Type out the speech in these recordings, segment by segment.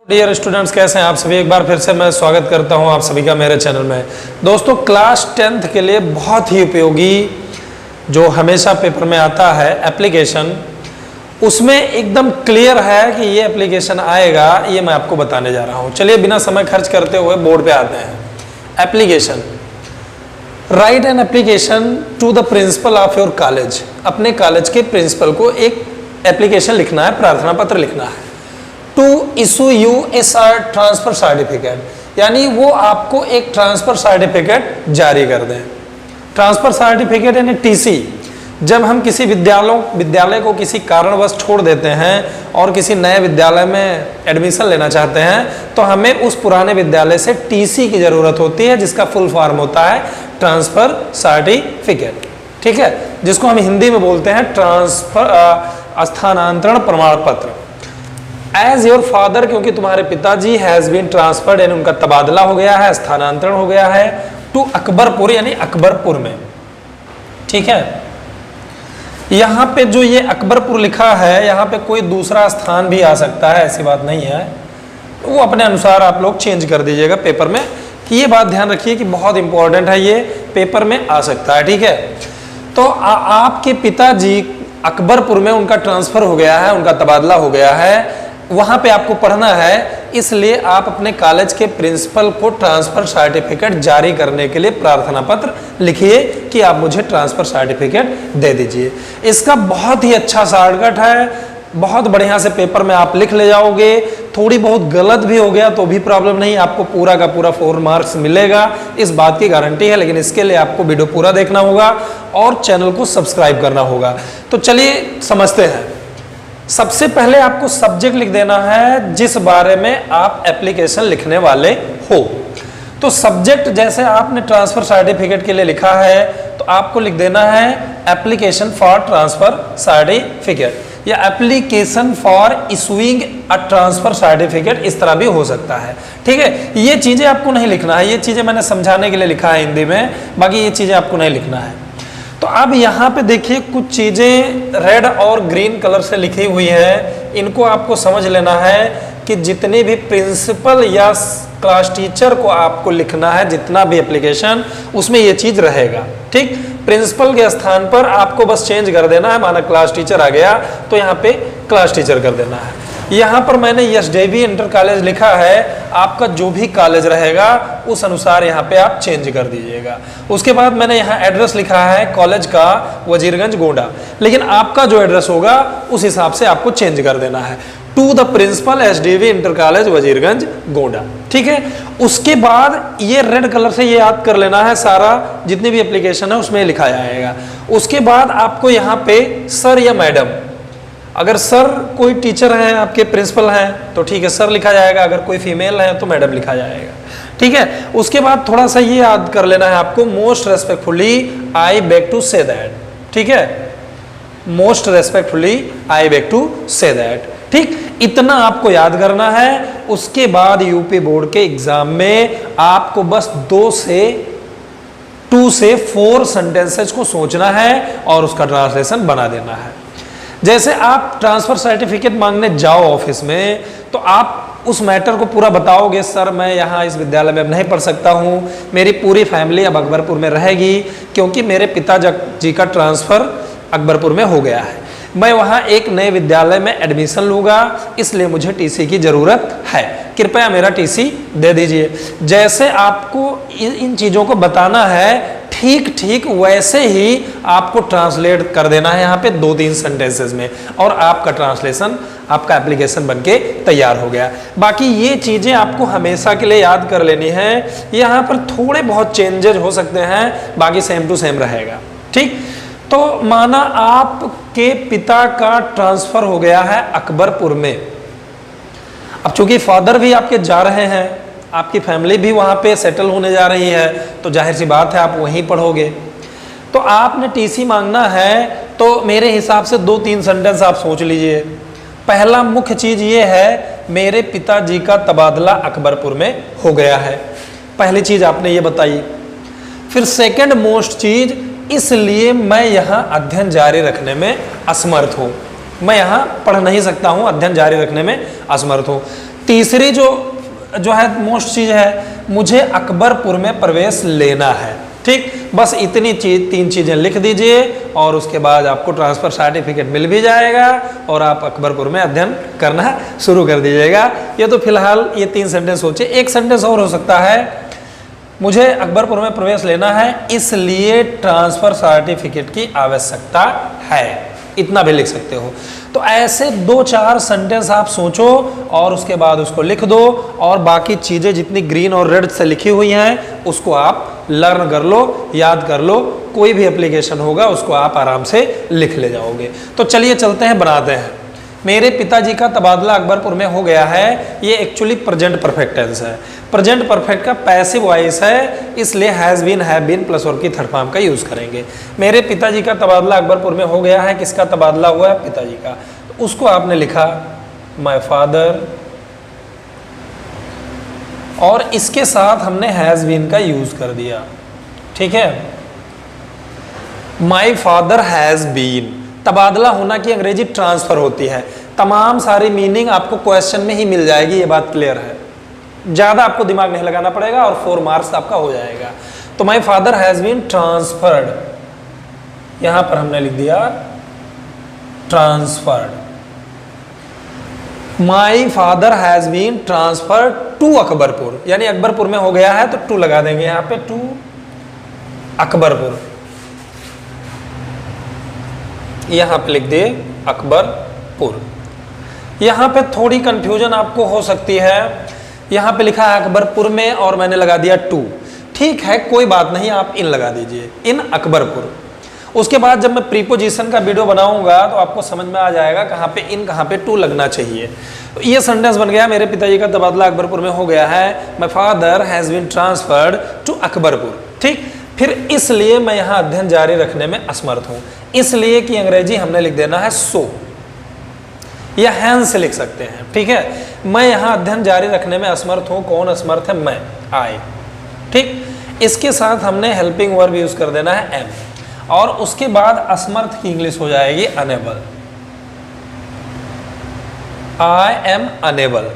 Dear students, कैसे हैं आप सभी। एक बार फिर से मैं स्वागत करता हूं आप सभी का मेरे चैनल में। दोस्तों, क्लास 10th के लिए बहुत ही उपयोगी जो हमेशा पेपर में आता है एप्लीकेशन, उसमें एकदम क्लियर है कि ये एप्लीकेशन आएगा, ये मैं आपको बताने जा रहा हूं। चलिए बिना समय खर्च करते हुए बोर्ड पे आते हैं। Application, write an application to the principal of your college. अपने कॉलेज के प्रिंसिपल को एक एप्लीकेशन लिखना है, प्रार्थना पत्र लिखना है। To issue you transfer certificate, यानी वो आपको एक ट्रांसफर सर्टिफिकेट जारी कर दें। ट्रांसफर सर्टिफिकेट यानी टीसी। जब हम किसी विद्यालय को किसी कारणवश छोड़ देते हैं और किसी नए विद्यालय में एडमिशन लेना चाहते हैं तो हमें उस पुराने विद्यालय से टीसी की जरूरत होती है, जिसका फुल फॉर्म होता है ट्रांसफर सर्टिफिकेट। ठीक है, जिसको हम हिंदी में बोलते हैं ट्रांसफर स्थानांतरण प्रमाण पत्र। एज योर फादर, क्योंकि तुम्हारे पिताजी हैज बीन ट्रांसफर्ड, यानी उनका तबादला हो गया है, स्थानांतरण हो गया है, टू अकबरपुर, यानी अकबरपुर में। ठीक है, यहां पे जो ये अकबरपुर लिखा है, यहां पे कोई दूसरा स्थान भी आ सकता है, ऐसी बात नहीं है। वो अपने अनुसार आप लोग चेंज कर दीजिएगा पेपर में, कि ये बात ध्यान रखिए कि बहुत इंपॉर्टेंट है, ये पेपर में आ सकता है। ठीक है, तो आपके पिताजी अकबरपुर में उनका ट्रांसफर हो गया है, उनका तबादला हो गया है, वहां पे आपको पढ़ना है, इसलिए आप अपने कॉलेज के प्रिंसिपल को ट्रांसफर सर्टिफिकेट जारी करने के लिए प्रार्थना पत्र लिखिए कि आप मुझे ट्रांसफर सर्टिफिकेट दे दीजिए। इसका बहुत ही अच्छा शॉर्टकट है, बहुत बढ़िया से पेपर में आप लिख ले जाओगे। थोड़ी बहुत गलत भी हो गया तो भी प्रॉब्लम नहीं, आपको पूरा का पूरा 4 मार्क्स मिलेगा, इस बात की गारंटी है। लेकिन इसके लिए आपको वीडियो पूरा देखना होगा और चैनल को सब्सक्राइब करना होगा। तो चलिए समझते हैं। सबसे पहले आपको सब्जेक्ट लिख देना है जिस बारे में आप एप्लीकेशन लिखने वाले हो। तो सब्जेक्ट जैसे आपने ट्रांसफर सर्टिफिकेट के लिए लिखा है तो आपको लिख देना है एप्लीकेशन फॉर ट्रांसफर सर्टिफिकेट, या application for issuing a transfer certificate, इस तरह भी हो सकता है। ठीक है, ये चीजें आपको नहीं लिखना है, ये चीजें मैंने समझाने के लिए लिखा है हिंदी में, बाकी ये चीजें आपको नहीं लिखना है। तो अब यहाँ पे देखिए कुछ चीजें रेड और ग्रीन कलर से लिखी हुई है, इनको आपको समझ लेना है कि जितने भी प्रिंसिपल या क्लास टीचर को आपको लिखना है, जितना भी एप्लीकेशन, उसमें ये चीज रहेगा। ठीक, प्रिंसिपल के स्थान पर आपको बस चेंज कर देना है, माना क्लास टीचर आ गया तो यहाँ पे क्लास टीचर कर देना है। यहाँ पर मैंने एसडीवी इंटर कॉलेज लिखा है, आपका जो भी कॉलेज रहेगा उस अनुसार यहाँ पे आप चेंज कर दीजिएगा। उसके बाद मैंने यहाँ एड्रेस लिखा है कॉलेज का वजीरगंज गोंडा, लेकिन आपका जो एड्रेस होगा उस हिसाब से आपको चेंज कर देना है, to the principal SDV inter college Wazirganj Gonda. ठीक है, उसके बाद ये रेड कलर से ये याद कर लेना है, सारा जितनी भी एप्लीकेशन है उसमें लिखा जाएगा। उसके बाद आपको यहाँ पे सर या मैडम, अगर सर कोई टीचर हैं आपके प्रिंसिपल हैं तो ठीक है सर लिखा जाएगा, अगर कोई फीमेल है तो मैडम लिखा जाएगा। ठीक है, उसके बाद थोड़ा सा ये याद कर लेना है आपको, most respectfully I beg to say that. ठीक है, most respectfully I beg to say that. ठीक, इतना आपको याद करना है। उसके बाद यूपी बोर्ड के एग्जाम में आपको बस 2 से 4 सेंटेंसेस को सोचना है और उसका ट्रांसलेशन बना देना है। जैसे आप ट्रांसफर सर्टिफिकेट मांगने जाओ ऑफिस में तो आप उस मैटर को पूरा बताओगे, सर मैं यहाँ इस विद्यालय में अब नहीं पढ़ सकता हूँ, मेरी पूरी फैमिली अब अकबरपुर में रहेगी क्योंकि मेरे पिताजी का ट्रांसफर अकबरपुर में हो गया है, मैं वहाँ एक नए विद्यालय में एडमिशन लूँगा, इसलिए मुझे टीसी की ज़रूरत है, कृपया मेरा टीसी दे दीजिए। जैसे आपको इन चीज़ों को बताना है, ठीक ठीक वैसे ही आपको ट्रांसलेट कर देना है यहाँ पे 2-3 सेंटेंसेस में, और आपका ट्रांसलेशन, आपका एप्लीकेशन बनके तैयार हो गया। बाकी ये चीज़ें आपको हमेशा के लिए याद कर लेनी है। यहाँ पर थोड़े बहुत चेंजेस हो सकते हैं, बाकी सेम टू सेम रहेगा। ठीक, तो माना आपके पिता का ट्रांसफर हो गया है अकबरपुर में, अब चूंकि फादर भी आपके जा रहे हैं, आपकी फैमिली भी वहाँ पे सेटल होने जा रही है, तो जाहिर सी बात है आप वहीं पढ़ोगे। तो आपने टीसी मांगना है तो मेरे हिसाब से 2-3 सेंटेंस आप सोच लीजिए। पहला मुख्य चीज ये है, मेरे पिताजी का तबादला अकबरपुर में हो गया है, पहली चीज आपने ये बताई। फिर सेकंड मोस्ट चीज, इसलिए मैं यहाँ अध्ययन जारी रखने में असमर्थ हूँ, मैं यहाँ पढ़ नहीं सकता हूँ, अध्ययन जारी रखने में असमर्थ हूँ। तीसरी जो है मोस्ट चीज है, मुझे अकबरपुर में प्रवेश लेना है। ठीक, बस इतनी चीज, 3 चीजें लिख दीजिए और उसके बाद आपको ट्रांसफर सर्टिफिकेट मिल भी जाएगा और आप अकबरपुर में अध्ययन करना शुरू कर दीजिएगा। ये तो फिलहाल ये 3 सेंटेंस सोचिए। एक सेंटेंस और हो सकता है, मुझे अकबरपुर में प्रवेश लेना है इसलिए ट्रांसफर सर्टिफिकेट की आवश्यकता है, इतना भी लिख सकते हो। तो ऐसे 2-4 सेंटेंस आप सोचो और उसके बाद उसको लिख दो और बाकी चीजें जितनी ग्रीन और रेड से लिखी हुई हैं उसको आप लर्न कर लो, याद कर लो। कोई भी एप्लीकेशन होगा उसको आप आराम से लिख ले जाओगे। तो चलिए चलते हैं, बनाते हैं। मेरे पिताजी का तबादला अकबरपुर में हो गया है, ये एक्चुअली प्रेजेंट परफेक्ट टेंस है। प्रेजेंट परफेक्ट का पैसिव वॉइस है, इसलिए has been, have been plus और की थर्ड फॉर्म का यूज करेंगे। मेरे पिताजी का तबादला अकबरपुर में हो गया है, किसका तबादला हुआ है? पिताजी का। तो उसको आपने लिखा माय फादर और इसके साथ हमने हैज बीन का यूज कर दिया। ठीक है, माय फादर हैज बीन। तबादला होना की अंग्रेजी ट्रांसफर होती है। तमाम सारी मीनिंग आपको क्वेश्चन में ही मिल जाएगी, ये बात क्लियर है। ज्यादा आपको दिमाग नहीं लगाना पड़ेगा और 4 मार्क्स आपका हो जाएगा। तो my father has been transferred, यहां पर हमने लिख दिया transferred. My father has been transferred to Akbarpur, यानी अकबरपुर में हो गया है तो टू लगा देंगे यहां पे, टू अकबरपुर। यहां पे लिख दे अकबरपुर। यहां पे थोड़ी कंफ्यूजन आपको हो सकती है, यहां पे लिखा है अकबरपुर में और मैंने लगा दिया टू। ठीक है, कोई बात नहीं, आप इन लगा दीजिए, इन अकबरपुर। उसके बाद जब मैं प्रीपोजिशन का वीडियो बनाऊंगा तो आपको समझ में आ जाएगा कहां पे इन, कहां पे टू लगना चाहिए। तो ये सेंटेंस बन गया, मेरे पिताजी का तबादला अकबरपुर में हो गया है, my father has been transferred to Akbarpur. ठीक, फिर इसलिए मैं यहां अध्ययन जारी रखने में असमर्थ हूं। इसलिए की अंग्रेजी हमने लिख देना है सो या हैंस से लिख सकते हैं। ठीक है, मैं यहां अध्ययन जारी रखने में असमर्थ हूं। कौन असमर्थ है? मैं, आई। ठीक, इसके साथ हमने हेल्पिंग वर्ब यूज कर देना है एम और उसके बाद असमर्थ की इंग्लिश हो जाएगी अनेबल। I am enable.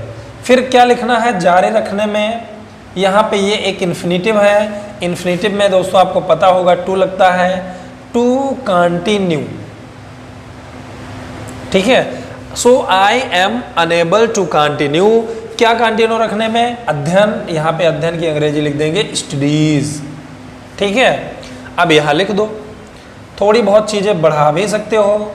फिर क्या लिखना है जारी रखने में? यहां पे ये एक इन्फिनेटिव है, इन्फिनेटिव में दोस्तों आपको पता होगा टू लगता है, टू कंटिन्यू। ठीक है, so I am unable to continue. क्या कंटिन्यू रखने में? अध्ययन। यहां पे अध्ययन की अंग्रेजी लिख देंगे स्टडीज। ठीक है, अब यहां लिख दो, थोड़ी बहुत चीजें बढ़ा भी सकते हो।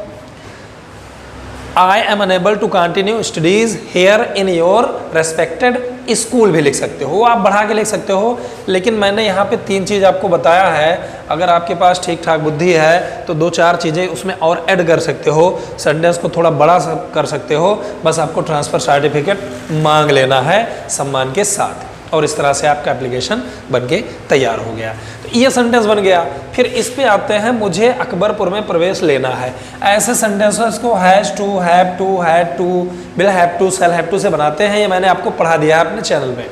I am unable to continue studies here in your respected school भी लिख सकते हो, आप बढ़ा के लिख सकते हो। लेकिन मैंने यहाँ पे 3 चीज़ आपको बताया है, अगर आपके पास ठीक ठाक बुद्धि है तो 2-4 चीज़ें उसमें और ऐड कर सकते हो, सेंटेंस को थोड़ा बड़ा कर सकते हो। बस आपको ट्रांसफ़र सर्टिफिकेट मांग लेना है सम्मान के साथ और इस तरह से आपका एप्लीकेशन बनके तैयार हो गया। तो ये सेंटेंस बन गया। फिर इस पे आते हैं, मुझे अकबरपुर में प्रवेश लेना है। ऐसे सेंटेंसेस को has to, have to, had to, will have to, shall have to से बनाते हैं। ये मैंने आपको पढ़ा दिया है अपने चैनल में,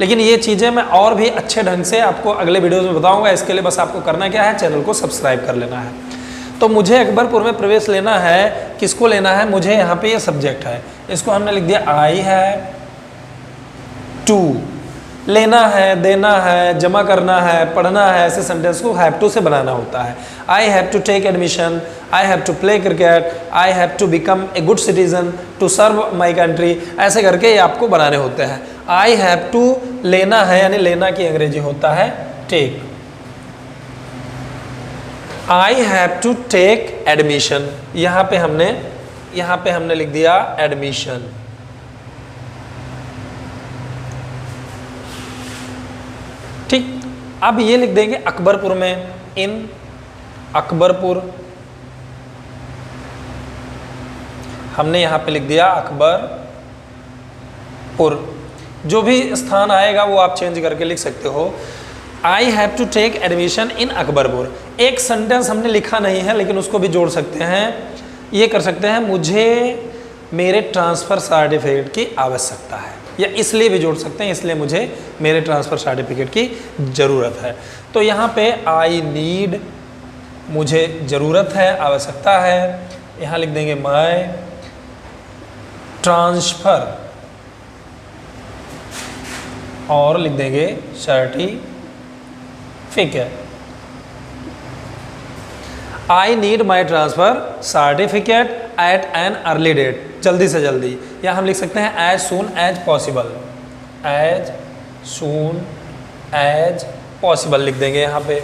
लेकिन ये चीज़ें मैं और भी अच्छे ढंग से आपको अगले वीडियोज़ में बताऊँगा। इसके लिए बस आपको करना क्या है, चैनल को सब्सक्राइब कर लेना है। तो मुझे अकबरपुर में प्रवेश लेना है, किसको लेना है? मुझे यहाँ पे ये सब्जेक्ट है, इसको हमने लिख दिया आई है टू। लेना है, देना है, जमा करना है, पढ़ना है, ऐसे सेंटेंस को हैव टू से बनाना होता है। I have to take admission, I have to play cricket, I have to become a good citizen to serve my country, ऐसे करके ये आपको बनाने होते हैं। आई हैव टू लेना है, यानी लेना की अंग्रेजी होता है take. I have to take admission, यहाँ पे हमने लिख दिया एडमिशन। ठीक, अब ये लिख देंगे अकबरपुर में, इन अकबरपुर। हमने यहां पे लिख दिया अकबरपुर। जो भी स्थान आएगा वो आप चेंज करके लिख सकते हो। I have to take admission in Akbarpur. एक सेंटेंस हमने लिखा नहीं है लेकिन उसको भी जोड़ सकते हैं। ये कर सकते हैं, मुझे मेरे ट्रांसफ़र सर्टिफिकेट की आवश्यकता है, या इसलिए भी जोड़ सकते हैं, इसलिए मुझे मेरे ट्रांसफ़र सर्टिफिकेट की ज़रूरत है। तो यहाँ पे आई नीड, मुझे ज़रूरत है, आवश्यकता है। यहाँ लिख देंगे माय ट्रांसफ़र और लिख देंगे certificate. I need my transfer certificate at an early date, जल्दी से जल्दी, या हम लिख सकते हैं as soon as possible, as soon as possible लिख देंगे यहाँ पे।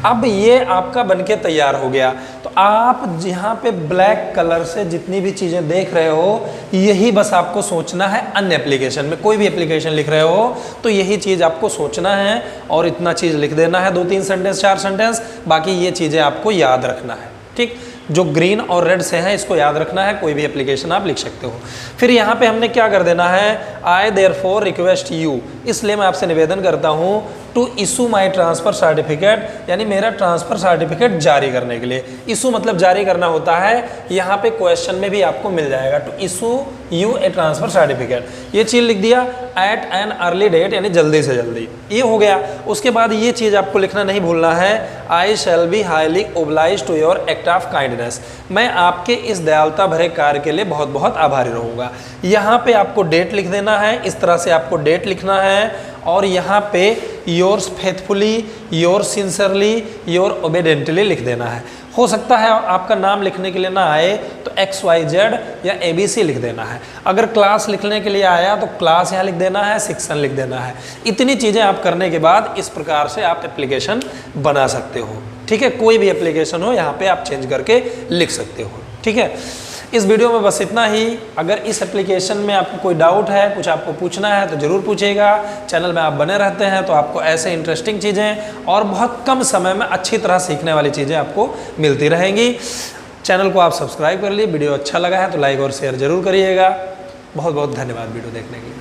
अब ये आपका बनके तैयार हो गया। तो आप यहाँ पे ब्लैक कलर से जितनी भी चीज़ें देख रहे हो, यही बस आपको सोचना है। अन्य एप्लीकेशन में कोई भी एप्लीकेशन लिख रहे हो तो यही चीज़ आपको सोचना है और इतना चीज़ लिख देना है, 2-3 सेंटेंस 4 सेंटेंस, बाकी ये चीज़ें आपको याद रखना है। ठीक, जो ग्रीन और रेड से हैं इसको याद रखना है, कोई भी एप्लीकेशन आप लिख सकते हो। फिर यहाँ पे हमने क्या कर देना है, आई देयरफॉर रिक्वेस्ट यू, इसलिए मैं आपसे निवेदन करता हूँ to issue my transfer certificate, यानी मेरा ट्रांसफ़र सर्टिफिकेट जारी करने के लिए। इशू मतलब जारी करना होता है, यहाँ पे क्वेश्चन में भी आपको मिल जाएगा, to issue you a transfer certificate. ये चीज़ लिख दिया, एट एन अर्ली डेट, यानी जल्दी से जल्दी, ये हो गया। उसके बाद ये चीज़ आपको लिखना नहीं भूलना है, I shall be highly obliged to your act of kindness, मैं आपके इस दयालुता भरे कार्य के लिए बहुत बहुत आभारी रहूँगा। यहाँ पे आपको डेट लिख देना है, इस तरह से आपको डेट लिखना है, और यहाँ पे yours faithfully, your sincerely, your obediently लिख देना है। हो सकता है आपका नाम लिखने के लिए ना आए तो XYZ या ABC लिख देना है। अगर क्लास लिखने के लिए आया तो क्लास यहाँ लिख देना है, सेक्शन लिख देना है। इतनी चीज़ें आप करने के बाद इस प्रकार से आप एप्लीकेशन बना सकते हो। ठीक है, कोई भी एप्लीकेशन हो यहाँ पे आप चेंज करके लिख सकते हो। ठीक है, इस वीडियो में बस इतना ही। अगर इस एप्लीकेशन में आपको कोई डाउट है, कुछ आपको पूछना है तो ज़रूर पूछिएगा। चैनल में आप बने रहते हैं तो आपको ऐसे इंटरेस्टिंग चीज़ें और बहुत कम समय में अच्छी तरह सीखने वाली चीज़ें आपको मिलती रहेंगी। चैनल को आप सब्सक्राइब कर लिए। वीडियो अच्छा लगा है तो लाइक और शेयर ज़रूर करिएगा। बहुत बहुत धन्यवाद वीडियो देखने के लिए।